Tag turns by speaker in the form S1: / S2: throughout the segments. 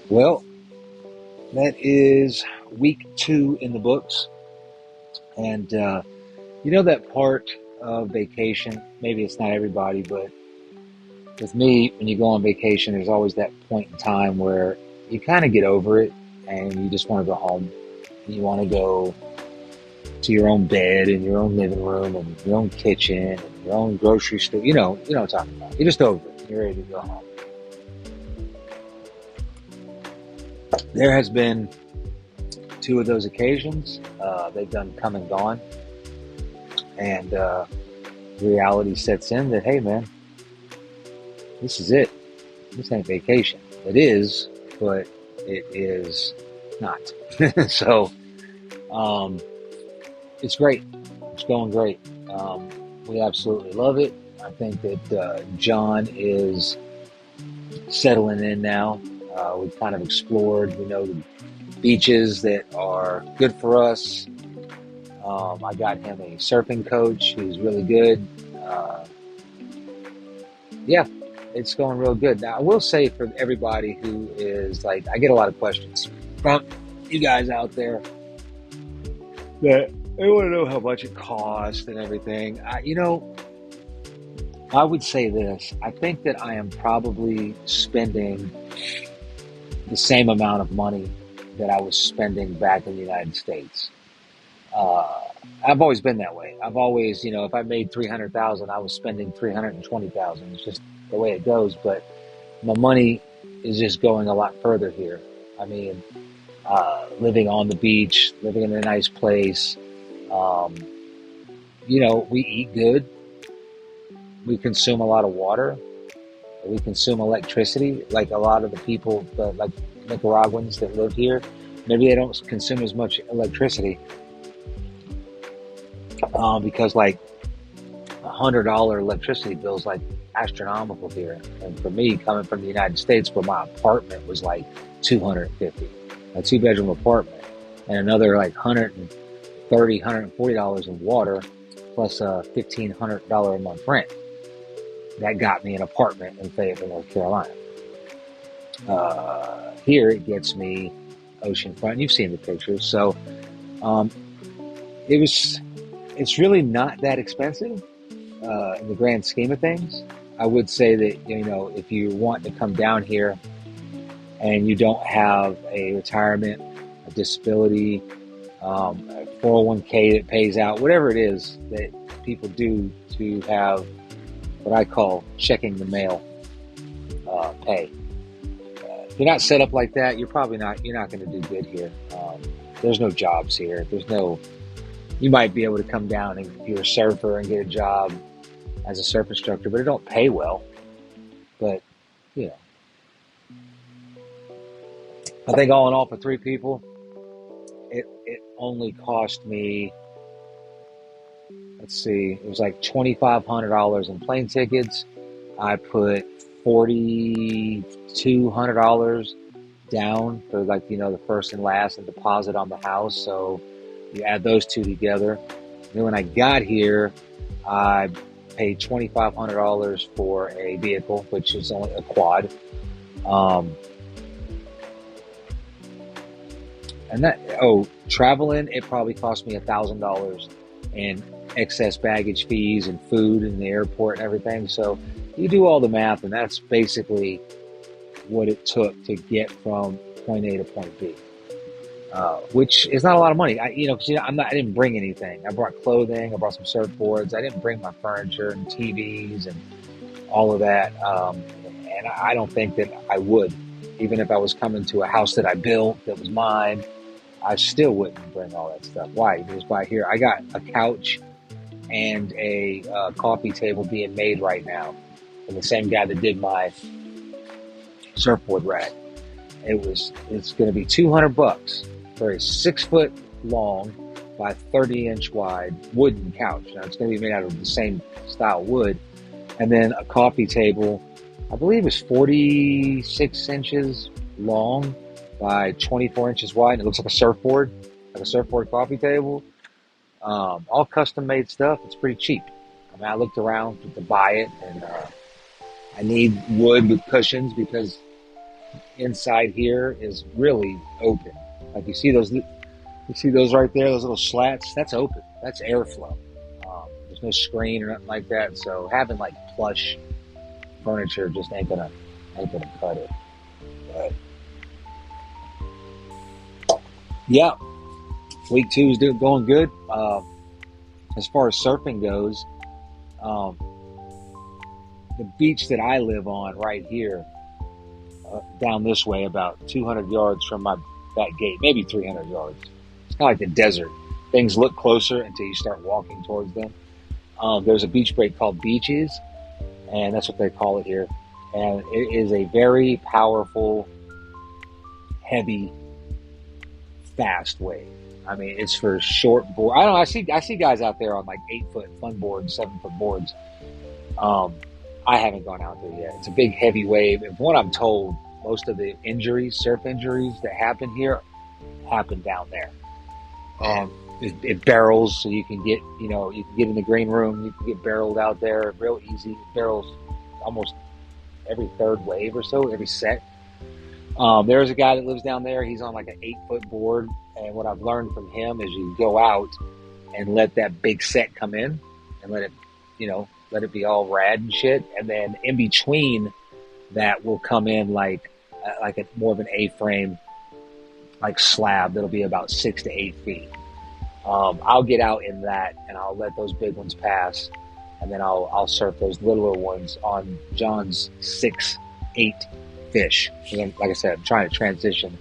S1: Well, that is week 2 in the books. And you know that part of vacation, maybe it's not everybody, but with me, when you go on vacation, there's always that point in time where you kind of get over it and you just want to go home. And you want to go to your own bed and your own living room and your own kitchen and your own grocery store. You know what I'm talking about. You're just over it. You're ready to go home. There has been 2 of those occasions. They've done come and gone. And reality sets in that, hey, man, this is it. This ain't vacation. It is, but it is not. So it's great. It's going great. We absolutely love it. I think that John is settling in now. We've kind of explored, the beaches that are good for us. I got him a surfing coach who's really good. Yeah, it's going real good. Now, I will say for everybody who is like, I get a lot of questions from you guys out there that they want to know how much it costs and everything. I would say this. I think that I am probably spending the same amount of money that I was spending back in the United States. I've always been that way. I've always, if I made 300,000, I was spending 320,000. It's just the way it goes. But my money is just going a lot further here. I mean, living on the beach, living in a nice place. We eat good. We consume a lot of water. We consume electricity. Like a lot of the people, like Nicaraguans that live here, maybe they don't consume as much electricity. Because like $100 electricity bills like astronomical here. And for me, coming from the United States, where my apartment was like $250, a 2-bedroom apartment, and another like $130, $140 in water, plus a $1,500 a month rent. That got me an apartment in Fayetteville, North Carolina. Here it gets me oceanfront. You've seen the pictures, so it's really not that expensive in the grand scheme of things. I would say that, if you want to come down here and you don't have a retirement, a disability, a 401k that pays out, whatever it is that people do to have what I call checking the mail pay. If you're not set up like that, you're not going to do good here. There's no jobs here. You might be able to come down and if you're a surfer and get a job as a surf instructor, but it don't pay well. But, I think all in all for 3 people, it only cost me, let's see, it was like $2,500 in plane tickets. I put $4,200 down for the first and last and deposit on the house. So you add those 2 together. Then when I got here, I paid $2,500 for a vehicle, which is only a quad. Traveling, it probably cost me $1,000 in excess baggage fees and food in the airport and everything. So you do all the math, and that's basically what it took to get from point A to point B. Which is not a lot of money. I didn't bring anything. I brought clothing. I brought some surfboards. I didn't bring my furniture and TVs and all of that. And I don't think that I would, even if I was coming to a house that I built that was mine. I still wouldn't bring all that stuff. Why? Because by here, I got a couch and a coffee table being made right now from the same guy that did my surfboard rack. It's going to be $200 for a 6-foot long by 30-inch wide wooden couch. Now it's going to be made out of the same style wood, and then a coffee table. I believe it's 46 inches long by 24 inches wide, and it looks like a surfboard coffee table. All custom made stuff. It's pretty cheap. I mean, I looked around to buy it, and I need wood with cushions because inside here is really open. Like you see those right there, those little slats. That's open. That's airflow. There's no screen or nothing like that. So having like plush furniture just ain't gonna cut it. But yeah, week 2 is going good. As far as surfing goes, um, the beach that I live on right here, down this way, about 200 yards from my back gate, maybe 300 yards. It's kind of like the desert. Things look closer until you start walking towards them. There's a beach break called Beaches, and that's what they call it here. And it is a very powerful, heavy, fast wave. I mean, it's for short board. I don't know. I see guys out there on like 8-foot fun boards, 7-foot boards. I haven't gone out there yet. It's a big, heavy wave. And from what I'm told, most of the injuries, surf injuries that happen here, happen down there. And it barrels, so you can get in the green room. You can get barreled out there real easy. It barrels almost every third wave or so, every set. There's a guy that lives down there. He's on like an 8-foot board. And what I've learned from him is you go out and let that big set come in and let it be all rad and shit. And then in between that will come in like a more of an A-frame, like slab that'll be about 6 to 8 feet. I'll get out in that and I'll let those big ones pass, and then I'll surf those littler ones on John's 6-8 fish. And then, like I said, I'm trying to transition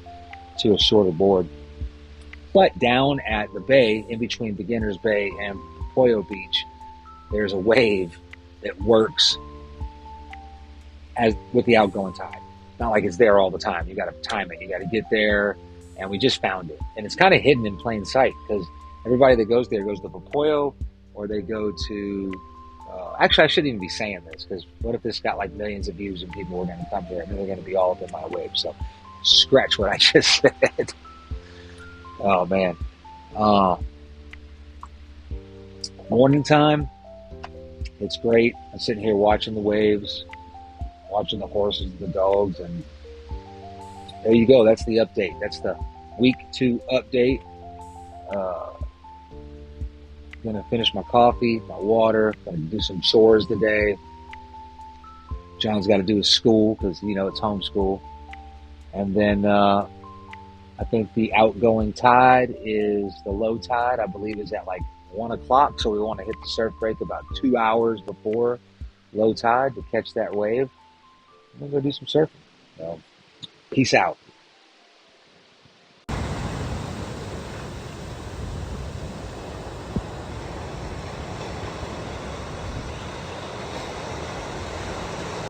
S1: to a shorter board. But down at the bay, in between Beginner's Bay and Popoyo Beach, there's a wave that works as with the outgoing tide. It's not like it's there all the time. You got to time it. You got to get there, and we just found it. And it's kind of hidden in plain sight because everybody that goes there goes to Popoyo, or they go to. Actually, I shouldn't even be saying this because what if this got like millions of views and people were going to come here and they're going to be all up in my wave? So scratch what I just said. Oh man. Morning time. It's great. I'm sitting here watching the waves, watching the horses, the dogs, and there you go. That's the update. That's the week 2 update. Gonna finish my coffee, my water. Gonna do some chores today. John's got to do his school because it's homeschool, and then I think the outgoing tide is the low tide. I believe is at like 1 o'clock. So we want to hit the surf break about 2 hours before low tide to catch that wave. I'm gonna go do some surfing. So, peace out.